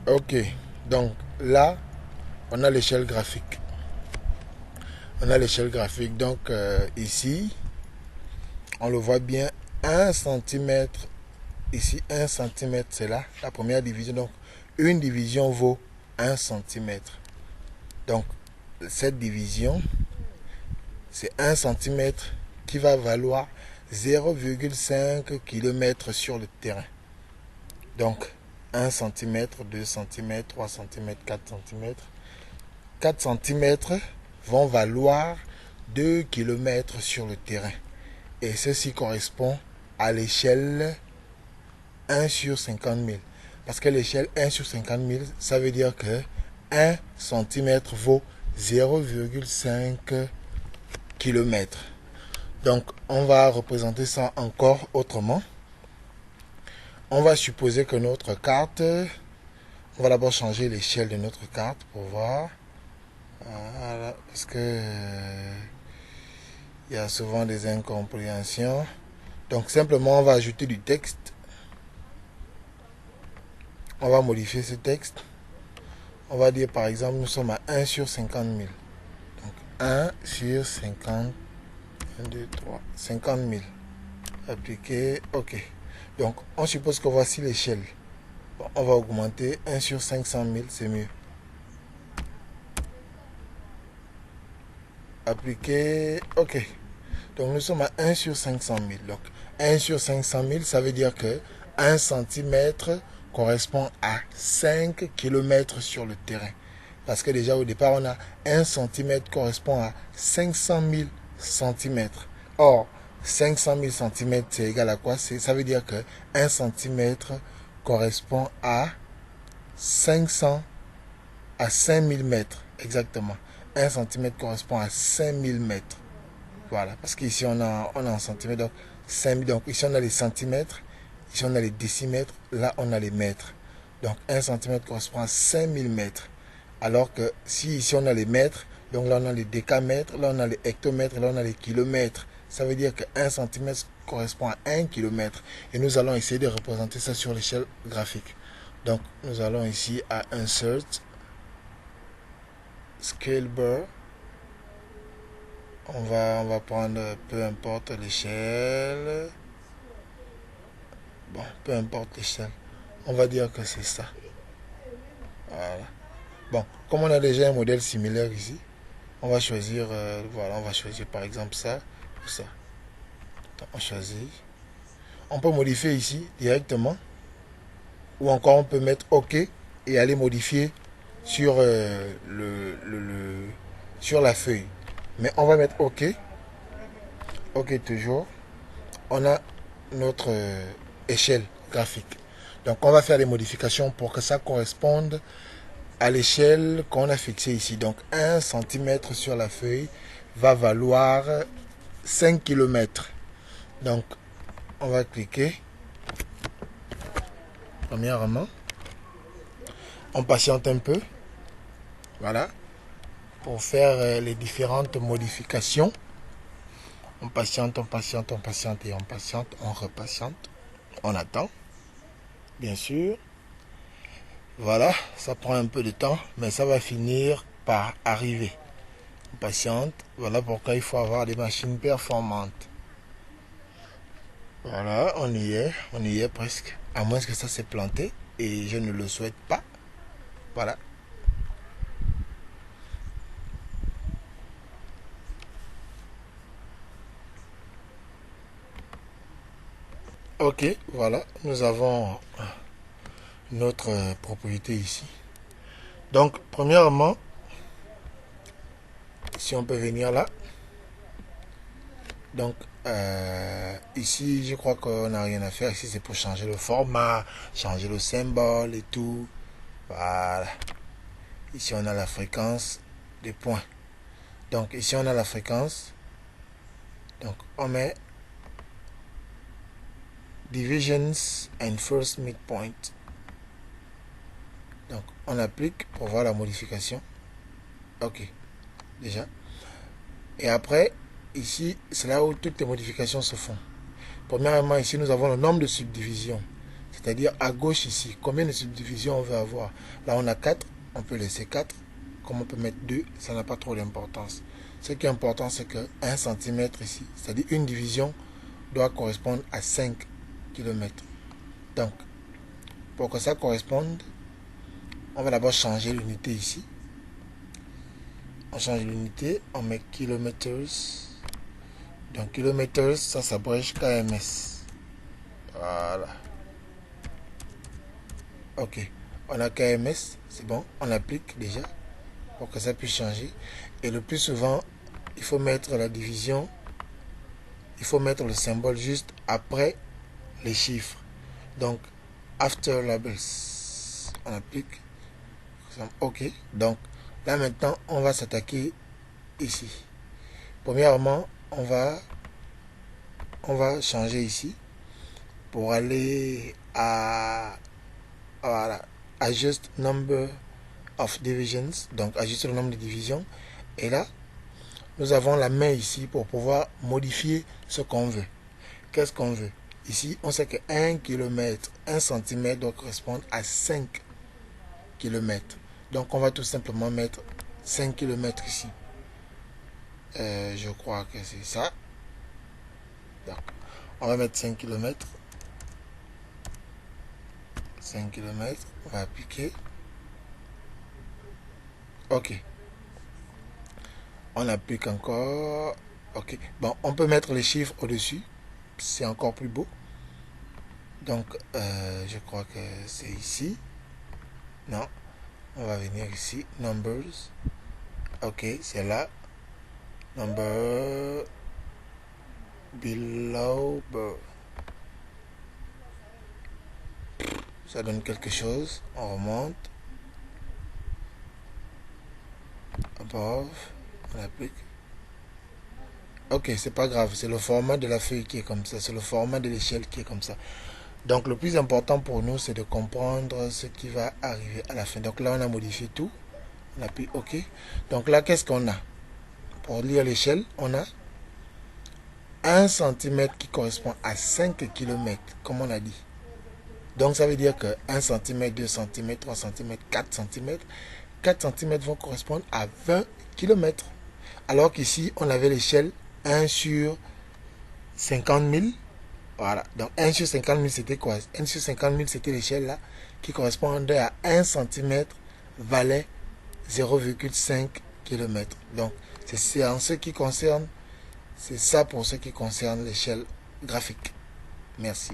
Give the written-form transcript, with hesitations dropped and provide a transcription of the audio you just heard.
Ok, donc là, on a l'échelle graphique. On a l'échelle graphique. Donc ici, on le voit bien, 1 cm. Ici, 1 cm, c'est là, la première division. Donc, une division vaut 1 cm. Donc, cette division, c'est 1 cm qui va valoir 0,5 km sur le terrain. Donc, 1 cm, 2 cm, 3 cm, 4 cm. 4 cm vont valoir 2 km sur le terrain. Et ceci correspond à l'échelle 1 sur 50 000. Parce que l'échelle 1 sur 50 000, ça veut dire que 1 cm vaut 0,5 km. Donc, on va représenter ça encore autrement. On va supposer que notre carte, on va d'abord changer l'échelle de notre carte pour voir. Voilà, parce que il y a souvent des incompréhensions. Donc, simplement, on va ajouter du texte. On va modifier ce texte. On va dire par exemple, nous sommes à 1 sur 50 000. Donc 1 sur 50, 1, 2, 3, 50 000. Appliquer, OK. Donc on suppose que voici l'échelle. Bon, on va augmenter 1 sur 500 000, c'est mieux. Appliquer, OK. Donc nous sommes à 1 sur 500 000. Donc 1 sur 500 000, ça veut dire que 1 cm correspond à 5 km sur le terrain. Parce que déjà au départ, on a 1 cm correspond à 500 000 cm. Or, 500 000 cm, c'est égal à quoi? Ça veut dire que 1 cm correspond à 500 à 5000 mètres. Exactement. 1 cm correspond à 5000 mètres. Voilà. Parce qu'ici, on a en centimètres. Donc, 5000, donc ici, on a les centimètres. Ici, on a les décimètres. Là, on a les mètres. Donc, 1 cm correspond à 5000 mètres. Alors que si ici, on a les mètres, donc là, on a les décamètres, là, on a les hectomètres, là, on a les kilomètres. Ça veut dire que 1 cm correspond à 1 km. Et nous allons essayer de représenter ça sur l'échelle graphique. Donc, nous allons ici à Insert, Scale Bar. On va prendre peu importe l'échelle. Bon, peu importe l'échelle. On va dire que c'est ça. Voilà. Bon, comme on a déjà un modèle similaire ici, on va choisir, voilà, on va choisir par exemple ça ou ça. Donc, on choisit. On peut modifier ici directement. Ou encore on peut mettre OK et aller modifier sur, sur la feuille. Mais on va mettre OK. OK toujours. On a notre échelle graphique. Donc on va faire des modifications pour que ça corresponde à l'échelle qu'on a fixée ici. Donc 1 cm sur la feuille va valoir 5 km. Donc on va cliquer. Premièrement, on patiente un peu. Voilà. Pour faire les différentes modifications. On patiente, on patiente, on patiente et on patiente, on repatiente. On attend, bien sûr. Voilà, ça prend un peu de temps, mais ça va finir par arriver. On patiente, voilà pourquoi il faut avoir des machines performantes. Voilà, on y est presque. À moins que ça s'est planté et je ne le souhaite pas. Voilà. Ok, voilà, nous avons notre propriété ici. Donc, premièrement, si on peut venir là. Donc, ici, je crois qu'on n'a rien à faire. Ici, c'est pour changer le format, changer le symbole et tout. Voilà. Ici, on a la fréquence des points. Donc, ici, on a la fréquence. Donc, on met Divisions and First Midpoint. Donc, on applique pour voir la modification. Ok. Déjà. Et après, ici, c'est là où toutes les modifications se font. Premièrement, ici, nous avons le nombre de subdivisions. C'est-à-dire à gauche ici, combien de subdivisions on veut avoir. Là, on a 4, on peut laisser 4. Comme on peut mettre 2, ça n'a pas trop d'importance. Ce qui est important, c'est que 1 cm ici, c'est-à-dire une division, doit correspondre à 5 km. Donc, pour que ça corresponde, on va d'abord changer l'unité ici. On change l'unité, on met kilomètres. Donc, kilomètres, ça s'abrège KMS. Voilà. Ok. On a KMS, c'est bon. On applique déjà pour que ça puisse changer. Et le plus souvent, il faut mettre la division. Il faut mettre le symbole juste après les chiffres. Donc, after labels. On applique. Ok. Donc, là maintenant, on va s'attaquer ici. Premièrement, on va changer ici pour aller à voilà, adjust number of divisions, donc ajuster le nombre de divisions. Et là, nous avons la main ici pour pouvoir modifier ce qu'on veut. Qu'est-ce qu'on veut? Ici, on sait que 1 km, 1 cm doit correspondre à 5 km. Donc, on va tout simplement mettre 5 km ici. Je crois que c'est ça. Donc, on va mettre 5 km. 5 km. On va appliquer. Ok. On applique encore. Ok. Bon, on peut mettre les chiffres au-dessus. C'est encore plus beau. Donc, je crois que c'est ici. Non. On va venir ici. Numbers. Ok, c'est là. Number below birth. Ça donne quelque chose. On remonte. Above. On applique. Ok, c'est pas grave. C'est le format de la feuille qui est comme ça. C'est le format de l'échelle qui est comme ça. Donc, le plus important pour nous, c'est de comprendre ce qui va arriver à la fin. Donc là, on a modifié tout. On appuie OK. Donc là, qu'est-ce qu'on a? Pour lire l'échelle, on a 1 cm qui correspond à 5 km, comme on a dit. Donc ça veut dire que 1 cm, 2 cm, 3 cm, 4 cm, 4 cm vont correspondre à 20 km. Alors qu'ici, on avait l'échelle 1 sur 50 000. Voilà. Donc 1 sur 50 000, c'était quoi? 1 sur 50 000, c'était l'échelle là, qui correspondait à 1 cm valait 0,5 km. Donc, c'est en ce qui concerne, c'est ça pour ce qui concerne l'échelle graphique. Merci.